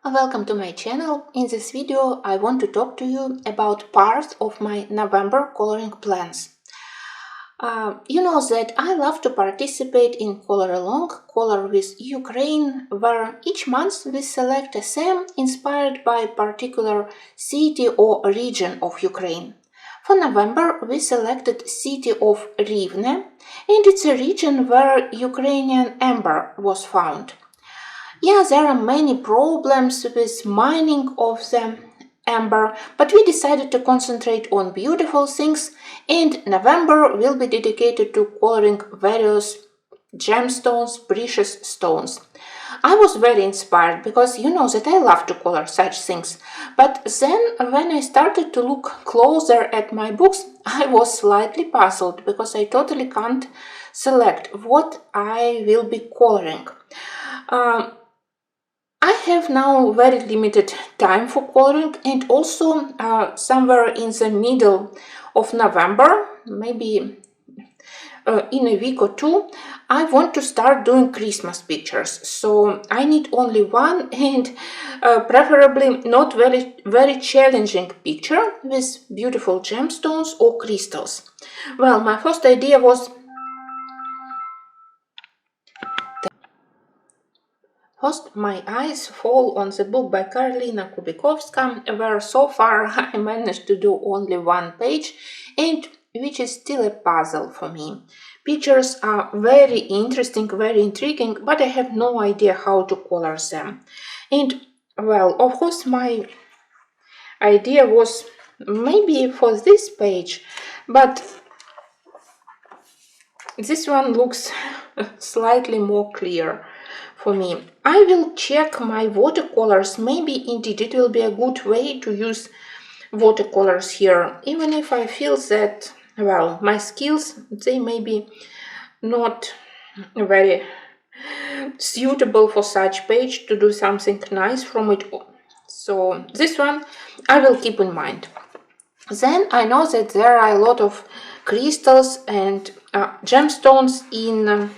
Welcome to my channel. In this video I want to talk to you about part of my November coloring plans. You know that I love to participate in Kolorowanka, Color with Ukraine, where each month we select a theme inspired by a particular city or region of Ukraine. For November we selected city of Livre, and it's a region where Ukrainian amber was found. Yeah, there are many problems with mining of the amber, but we decided to concentrate on beautiful things, and November will be dedicated to coloring various gemstones, precious stones. I was very inspired because you know that I love to color such things, but then when I started to look closer at my books, I was slightly puzzled because I totally can't select what I will be coloring. I have now very limited time for coloring, and also somewhere in the middle of November, maybe in a week or two, I want to start doing Christmas pictures. So I need only one and preferably not very challenging picture with beautiful gemstones or crystals. Well, my first idea was First, my eyes fall on the book by Alena, where so far I managed to do only one page, and which is still a puzzle for me. Pictures are very interesting, very intriguing, but I have no idea how to color them. And, well, of course, my idea was maybe for this page, but this one looks slightly more clear for me. I will check my watercolors. Maybe indeed it will be a good way to use watercolors here, even if I feel that, well, my skills, they may be not very suitable for such page to do something nice from it. So this one I will keep in mind. Then I know that there are a lot of crystals and gemstones in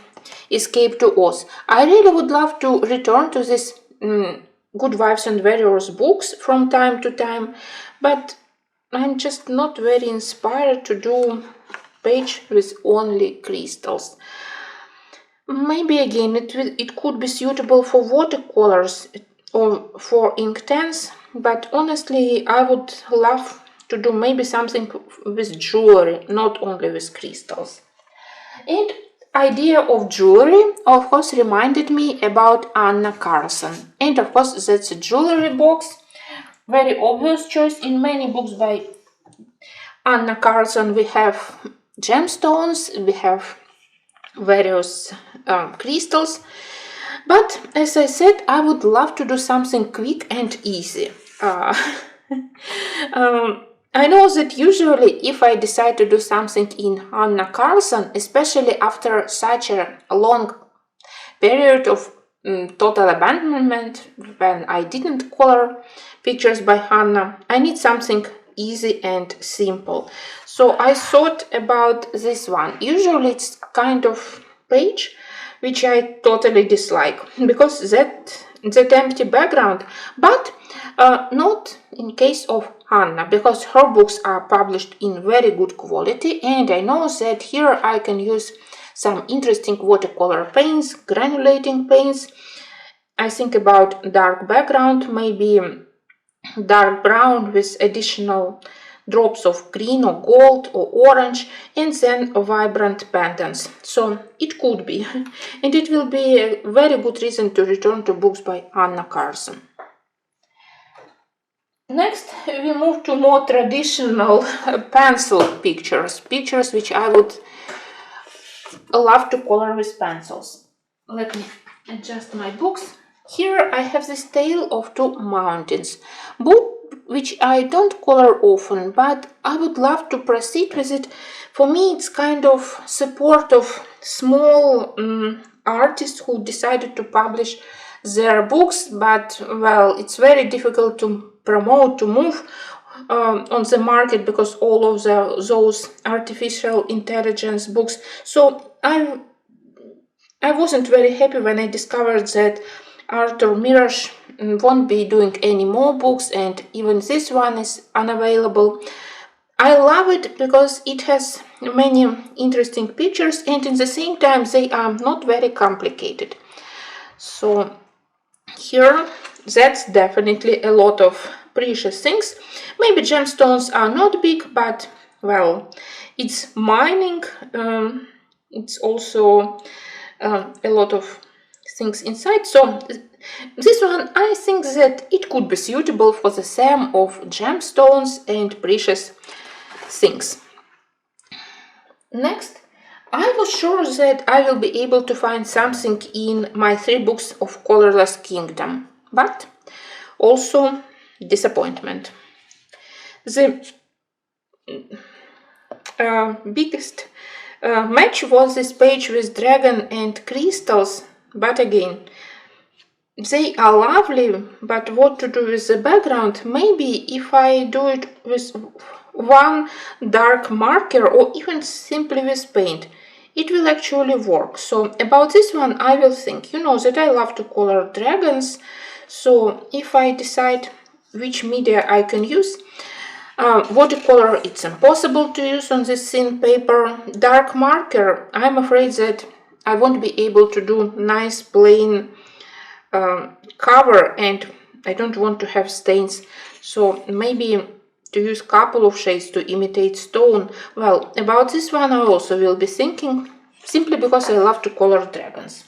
Escape to Oz. I really would love to return to this Good Vibes and Warriors books from time to time, but I'm just not very inspired to do page with only crystals. Maybe again it could be suitable for watercolors or for Inktense, but honestly I would love to do maybe something with jewelry, not only with crystals. And idea of jewelry, of course, reminded me about Anna Carlson. And of course, that's a jewelry box. Very obvious choice. In many books by Anna Carlson, we have gemstones, we have various crystals. But as I said, I would love to do something quick and easy. I know that usually if I decide to do something in Anna Carlson, especially after such a long period of total abandonment, when I didn't color pictures by Hannah, I need something easy and simple. So I thought about this one. Usually it's kind of page which I totally dislike because that empty background, but not in case of Hannah, because her books are published in very good quality, and I know that here I can use some interesting watercolor paints, granulating paints. I think about dark background, maybe dark brown with additional drops of green or gold or orange, and then vibrant pendants. So it could be, and it will be a very good reason to return to books by Anna Carlson. Next, we move to more traditional pencil pictures which I would love to color with pencils. Let me adjust my books. Here I have this tale of two mountains, book which I don't color often, but I would love to proceed with it. For me, it's kind of support of small artists who decided to publish their books, but well, it's very difficult to promote, to move on the market because all of those artificial intelligence books. So I wasn't very happy when I discovered that Arthur Mirage won't be doing any more books, and even this one is unavailable. I love it because it has many interesting pictures, and in the same time they are not very complicated. So here, that's definitely a lot of precious things. Maybe gemstones are not big, but well, it's mining. It's also a lot of things inside. So this one, I think that it could be suitable for the theme of gemstones and precious things. Next, I was sure that I will be able to find something in my 3 books of Colorless Kingdom, but also disappointment. The biggest match was this page with dragon and crystals, but again, they are lovely, but what to do with the background? Maybe if I do it with one dark marker or even simply with paint, it will actually work. So about this one I will think. You know that I love to color dragons, so if I decide which media I can use, watercolor it's impossible to use on this thin paper. Dark marker, I'm afraid that I won't be able to do nice plain cover, and I don't want to have stains, so maybe to use couple of shades to imitate stone. Well, about this one I also will be thinking, simply because I love to color dragons.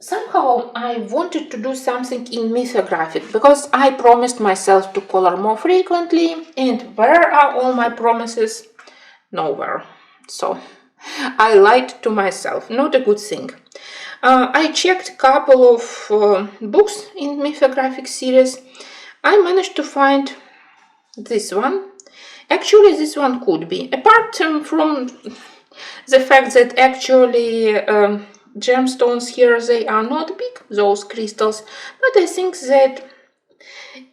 Somehow I wanted to do something in mythographic, because I promised myself to color more frequently, and where are all my promises? Nowhere. So I lied to myself, not a good thing. I checked a couple of books in mythographic series. I managed to find this one. Actually, this one could be, apart from the fact that actually gemstones here, they are not big, those crystals, but I think that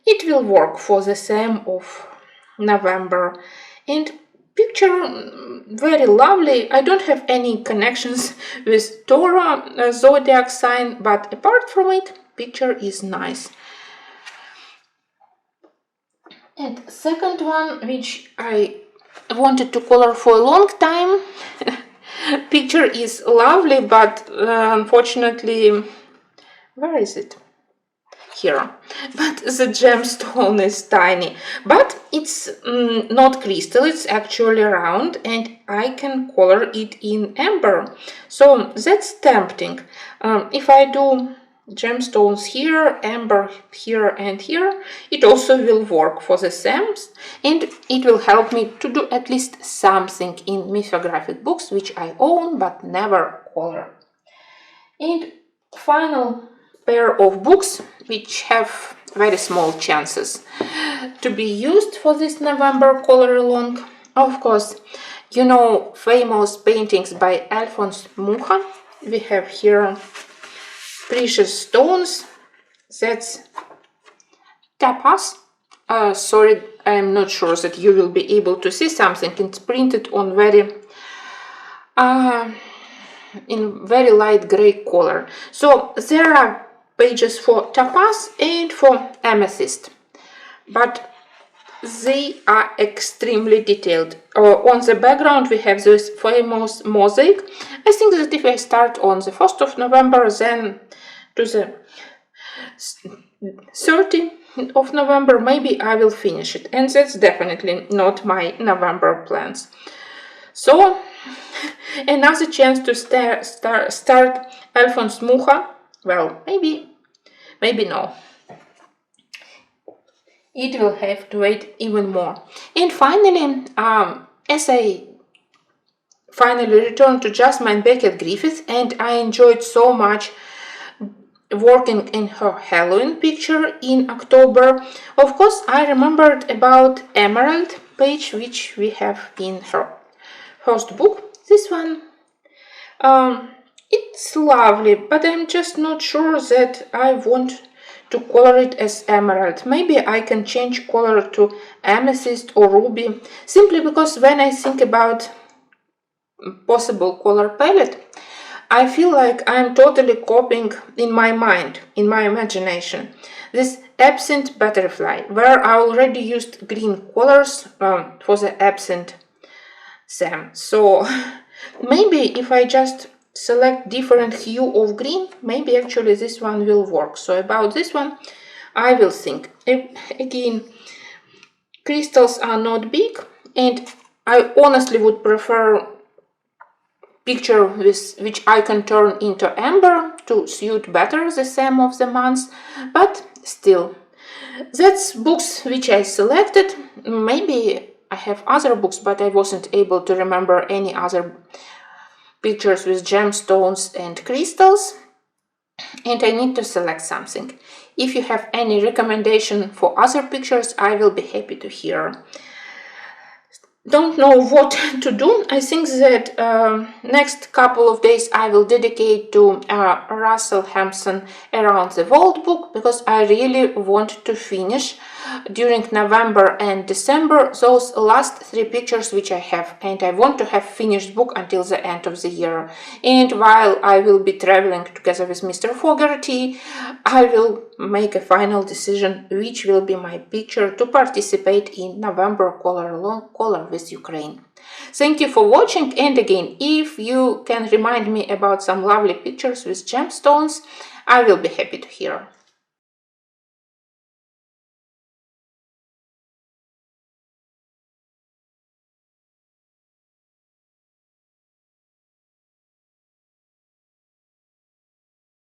it will work for the theme of November. And picture very lovely. I don't have any connections with Taurus zodiac sign, but apart from it, picture is nice. And second one, which I wanted to color for a long time, picture is lovely, but unfortunately, where is it? Here, but the gemstone is tiny, but it's not crystal, it's actually round, and I can color it in amber, so that's tempting. If I do gemstones here, amber here and here, it also will work for the themes, and it will help me to do at least something in mythographic books which I own but never color. And final pair of books which have very small chances to be used for this November color along. Of course, you know famous paintings by Alphonse Mucha. We have here Precious Stones, that's tapas. Sorry, I'm not sure that you will be able to see something. It's printed on in very light gray color. So there are pages for topaz and for amethyst, but they are extremely detailed. On the background we have this famous mosaic. I think that if I start on the 1st of November, then to the 30th of November, maybe I will finish it, and that's definitely not my November plans. So another chance to start Alphonse Mucha. Well, maybe no. It will have to wait even more. And finally, as I finally returned to Jasmine Beckett Griffith, and I enjoyed so much working in her Halloween picture in October, of course I remembered about Emerald page, which we have in her first book. This one, it's lovely, but I'm just not sure that I want to color it as emerald. Maybe I can change color to amethyst or ruby, simply because when I think about possible color palette, I feel like I'm totally copying in my mind, in my imagination, this absinthe butterfly, where I already used green colors for the absinthe theme. So maybe if I just select different hue of green, maybe actually this one will work. So about this one, I will think. Again, crystals are not big, and I honestly would prefer picture which I can turn into amber to suit better the theme of the month, but still, that's books which I selected. Maybe I have other books, but I wasn't able to remember any other pictures with gemstones and crystals, and I need to select something. If you have any recommendation for other pictures, I will be happy to hear. Don't know what to do. I think that next couple of days I will dedicate to Russell Hampson Around the World book, because I really want to finish during November and December those last 3 pictures which I have, and I want to have finished book until the end of the year. And while I will be traveling together with Mr. Fogarty, I will make a final decision which will be my picture to participate in November Color with Ukraine. Thank you for watching, and again, if you can remind me about some lovely pictures with gemstones, I will be happy to hear.